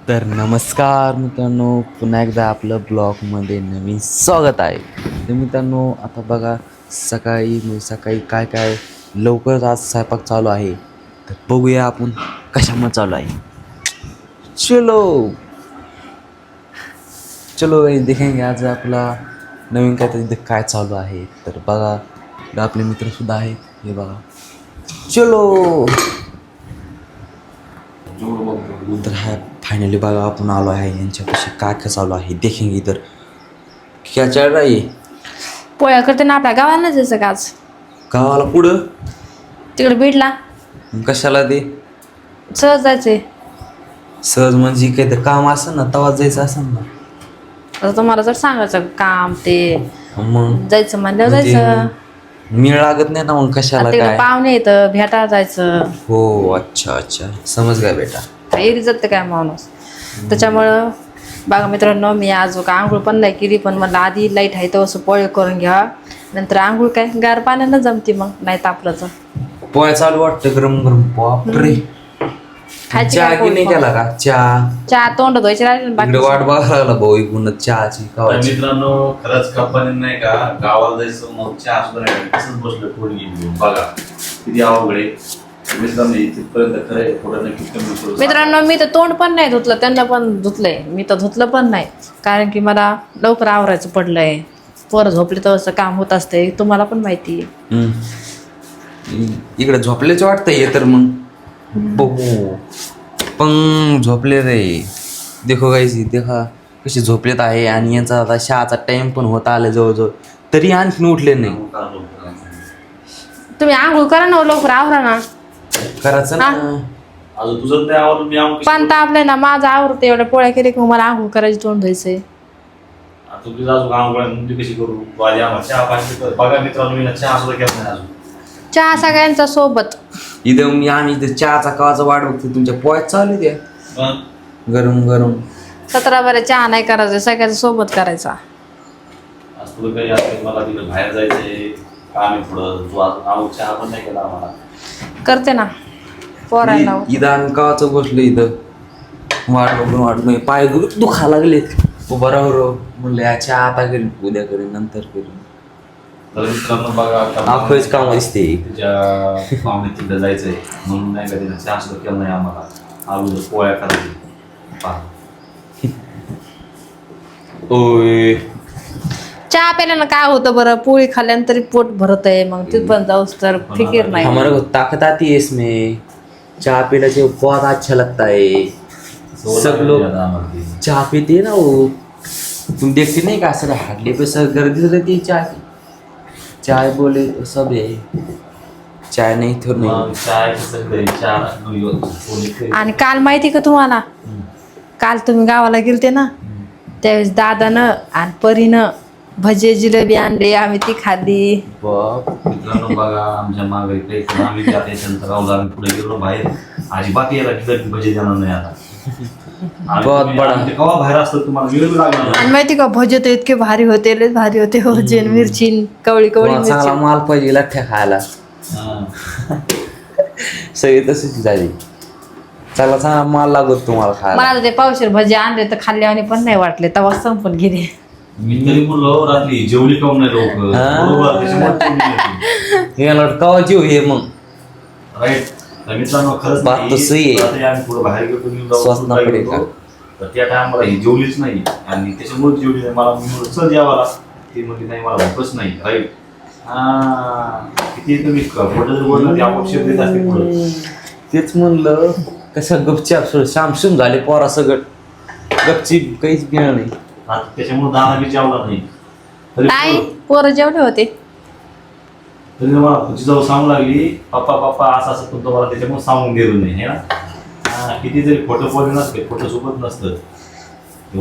तर नमस्कार मित्रांनो, पुन्हा एकदा आपलं ब्लॉगमध्ये नवीन स्वागत आहे. तर मित्रांनो, आता बघा सकाळी काय काय लवकरच आज स्वयंपाक चालू आहे. तर बघूया आपण कशामध्ये चालू आहे. चलो चलो देखेंगे आज आपला नवीन काय चालू आहे. तर बघा आपले मित्रसुद्धा आहेत, हे बघा. चलो तर हा फायनली बघा आपण आलो आहे यांच्यापाशी. काय काय चालू आहे देखेंगे. तर क्या चल रहा है. पोळ्या करते ना आपल्या गावाला जायचं का आज गावाला पुढं तिकडे बीडला कशाला ते सहज जायचंय. सहज म्हणजे काही तर काम असेल ना तेव्हा जायचं असेल ना. आता तुम्हाला जर सांगायचं काम ते मग जायचं म्हणल्यावर जायचं. मिळ लागत नाही ना मग कशाला तिकडे काय. पाहुणे येतं भेटायला जायचं. हो अच्छा समज काय बेटा. एरी जातं काय माणूस. त्याच्यामुळं बघा मित्रांनो, मी आज आंघोळ पण नाही केली, पण मला आधी लाईट आहे तर असं पोळे करून घ्या, नंतर आंघोळ काय गार पाण्यानं जमते मग नाही तापलं तर. पोळ्या चालू वाटतं गरम गरम. बापरे खायची चहा काय की पोळी नाही पण. केला का चहा तोंड धुवायचे राहिले ना इकडे बाकी. वाट बघायला लागला भाऊ इकडून चहाची तर गावाची. मित्रांनो, खरंच कंपनी नाही का गावाला जायचं मग चहा सुद्धा नाही तसंच बसलं थोडी घेऊन बघा किती अवघड आहे. मित्रांनो तिथपर्यंत खरं आहे, थोडं नक्की कमी करू. मित्रांनो, मी तर तोंड पण नाही धुतलं, त्यांना पण धुतलंय. मी तर धुतलं पण नाही, कारण की मला लवकर आवरायचं पडलंय. पोरं झोपले तर असं काम होत असते, तुम्हाला पण माहिती आहे. इकडे झोपलेच वाटतं हे तर मग बघू पण झोपले रे. देखो गाईस देखा कशी झोपलेत आहे. आणि यांचा आता शाळाचा टाइम पण होत आला जवळजवळ, तरी आणखीन उठले नाही. तुम्ही आंघोळ करा ना लवकर, आवरा ना. करायचं ना. अजून तुझं नाही आवडून मी आम पण तापलंय ना माझं आवरते. एवढ्या पोळ्या केले की मला आंघोळ करायची, तोंड धुवायचंय. तुझं अजून आंघोळ म्हणजे कशी करू वाली आम्हाला चहा पाहिजे तर बघा मित्रांनो, मी चहा सुद्धा केला नाही अजून. चहा सगळ्यांचा सोबत. इथं मी आम्ही इथं चहाचा कवाचा वाट बघतो. तुमच्या पोळ्यात चालू द्या मग गरम गरम. 17 बऱ्या चहा नाही करायचा, सगळ्यांचा सोबत करायचा. आज तुला काही असं मला तिकडे बाहेर जायचंय काम आहे थोडं. तू अजून आऊ चहा पण नाही केला आम्हाला. करते ना पोरांना. इथं आम्ही कवाचं बसलो इथं वाट बघून पाय दुखा लागलेत. उभा राहू म्हणलं या चहा आता करीन, उद्या करीन, नंतर करीन. तर मित्रांनो बघा अख्खंच काम दिसते. तुझ्या पाहुणे तिकडे जायचंय म्हणून नाही का तिने चहा सुद्धा केला नाही आम्हाला. आलू पोळ्या करायची पहा. ओय चहा प्यायल्यानं काय होतं बरं, पोळी खाल्ल्यानंतर तरी पोट भरत आहे, मग तिथ पण जाऊस तर फिकीर नाही. हमारे को ताकत आती है इसमें. चाय पीने से बहुत अच्छा लगता है. सब लोग चाय पीते हैं ना, वो तुम देखते नहीं का सर हाडले पे सर गर्दी रहती है चाय की. चाय बोले तो सब है, चाय नहीं तो नहीं. मग चाय कसं काही चहा पोळी काही. आणि काल माहिती का तुम्हाला, काल तुम्ही गावाला गेलते ना, त्यावेळेस दादानं आणि परीनं भजे जिलेबी आणले, आम्ही ती खाल्ली. बाप मित्रांनो बघा आमच्या मागे काही आम्ही जाते गावला आम्ही पुढे गेलो बाहेर अजिबात यायला तिथं भजे देणार नाही आता. बहुत बडा. केव्हा बाहेर असतं तुम्हाला वेळ लागणार. आणि माहिती का भजे तर इतके भारी होते, लय भारी होते. भजे मिरची कवळी कवळी तुम्हाला चांगला मिरची. माल पाहिजे लठ्ठ्या खायला. सगळी तशीच झाली. चांगला चांगला माल लागत तुम्हाला खायला. मला तर ते पावशेर भजे आणले तर खाल्ले आणि पण नाही वाटले, तेव्हा संपून गेले. मी तरी बोललो रात्री जेवली काऊन नाही लोक बरोबर याला कवा जीव हे मग राईट. तर मित्रांनो खरंच बात तो सही आहे. रात्री आम्ही पुढे बाहेर गेलो निघून जाऊ स्वस्त बाहेर पडेल गेलो. का? तर त्या टायमाला ही जेवलीच नाही आणि त्याच्यामुळे जेवली नाही. मला मी म्हणलं, चल जेवायला. ती म्हणजे नाही मला भूकच नाही. राईट. किती तुम्ही खोटं जर बोललं ते आपोआप शेप देत असते पुढं. तेच म्हणलं कसं गपचाप शामशुम झाले पोरा सगळं. गपचीप काहीच घेणं नाही. आता त्याच्यामुळे दाना बी जेवला नाही. तरी नाही पोरं जेवढे होते. तरी मला जिजाऊ सांगू लागली, पप्पा पप्पा असं असं तुमचं मला त्याच्यामुळे सांगून गेलो नाही हे ना. किती जरी खोटं बोलले नसते, खोटं सोबत नसतं,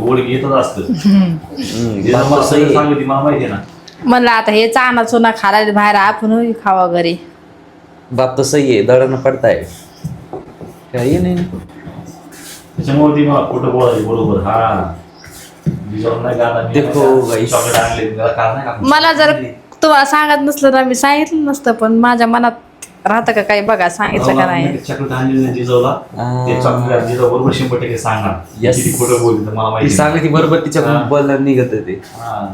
ओढ येतच असतं. मला सगळं सांगितली मला माहिती आहे ना. म्हणलं आता हे चाना चुना खायला बाहेर, आपण खावा घरी. बाप तर सही आहे, दळणं पडताय काही नाही. त्याच्यामुळे ती मला खोटं बोलायची बरोबर. हा जिजाऊ नाही का आता देखो गाईस. चॉकलेट आणले मला का नाही का. मला जर तुम्हाला सांगत नसलं तर मी सांगितलं नसतं, पण माझ्या मनात राहतं का काही बघा, सांगितलं का नाही. चॉकलेट आणली जिजाऊला, ते चॉकलेट जिजाऊ बरोबर 100% सांगणार. Yes. किती खोटं बोलली तर मला ती माहिती सांगली ती बरोबर तिच्याकडून हा. बोलणार निघत ते. हा.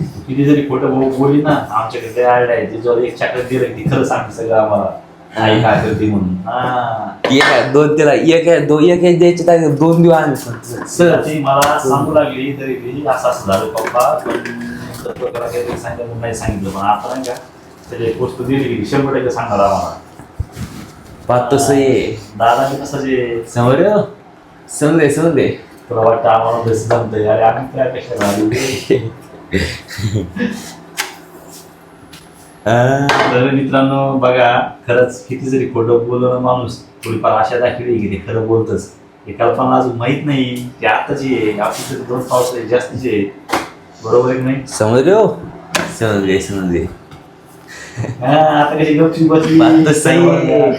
तू किती जरी खोटं बोलली ना, आमच्याकडे आयडिया आहे, जिजाऊला एक चॉकलेट दिलं ती खरं सांगते सगळं आम्हाला, आई काय करते म्हणून. दोन तिला एक द्यायचे तर 2 दिवस आणले सर ती मला सांगू लागली तरी ती असं असं झालं पप्पा, पण त्याला काहीतरी सांगितलं म्हणून नाही सांगितलं, पण आता नाही का त्याची एक गोष्ट दिली की 100% सांगणार आम्हाला. बात तसं आहे. दादाने कसं जे समजे तुला वाटतं आम्हाला बेस्ट जमतंय, अरे आम्ही त्यापेक्षा झाली. तर मित्रांनो बघा, खरंच किती जरी खोटं बोललं ना माणूस, थोडीफार आशा दाखवली की ते खरं बोलतच. हे कल्पना अजून माहित नाही की आताची आहे, आपली 2 पाऊस जास्तीचे आहे, बरोबर आहे की नाही. समजले आता कशी गपची बसली. बात तो सही है.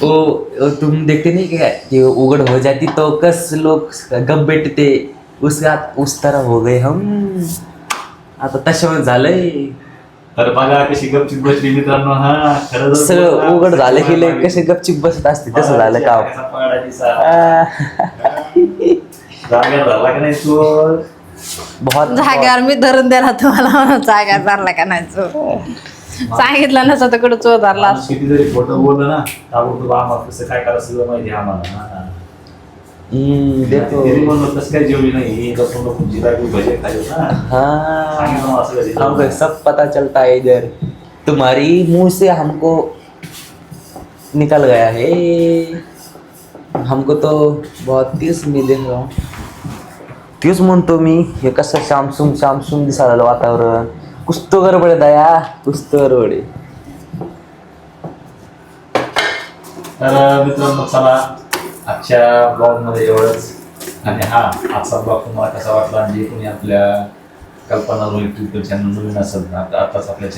वो तुम देखते नहीं क्या कि उगड़ हो जाती तो कस लोग गप बैठते, उस तरह हो गए हम. आता तशावर झालंय. तर बघा कशी गपची बसली मित्रांनो. हा खरं जर सगळं बोलला, उघड झालं की लय मागे. कसे गपचिप बसत असते तसं झालं का. कसा पगाडा दिसा. जागेवर झाला का नाही चोर. बहुत जाग्यावर मी धरून द्याला तुम्हाला, जागा धरला का नाही चो. सांगितलं नसतं तर कुठं चो धरला माणूस किती जरी खोटं बोललं ना, ताबडतोब आम्हाला कसं काय करायचं सगळं माहिती आहे आम्हाला. हा. देखो तरी म्हणलं कसं काय जेवली नाही, लपून जिरायची भजे खायला ना. हाँ सांगितलं मला सगळं तिथं. हमको सब पता चलता है इधर. तुम्हारी मुंह से हमको निकल गया है. हमको तो बहुत तीस मी देख रहा हूँ. तेच म्हणतो मी, हे कसं शामसूम दिसायला वातावरण. कुछ तो गडबड आहे दया, कुछ तो गडबड आहे. तर मित्रांनो चला, आजच्या ब्लॉगमध्ये एवढंच. आणि हा आजचा ब्लॉग तुम्हाला कसा वाटला, आणि जे कोणी आपल्या कल्पना रोहित यूट्यूब चॅनल नवीन असेल, आताच आपल्या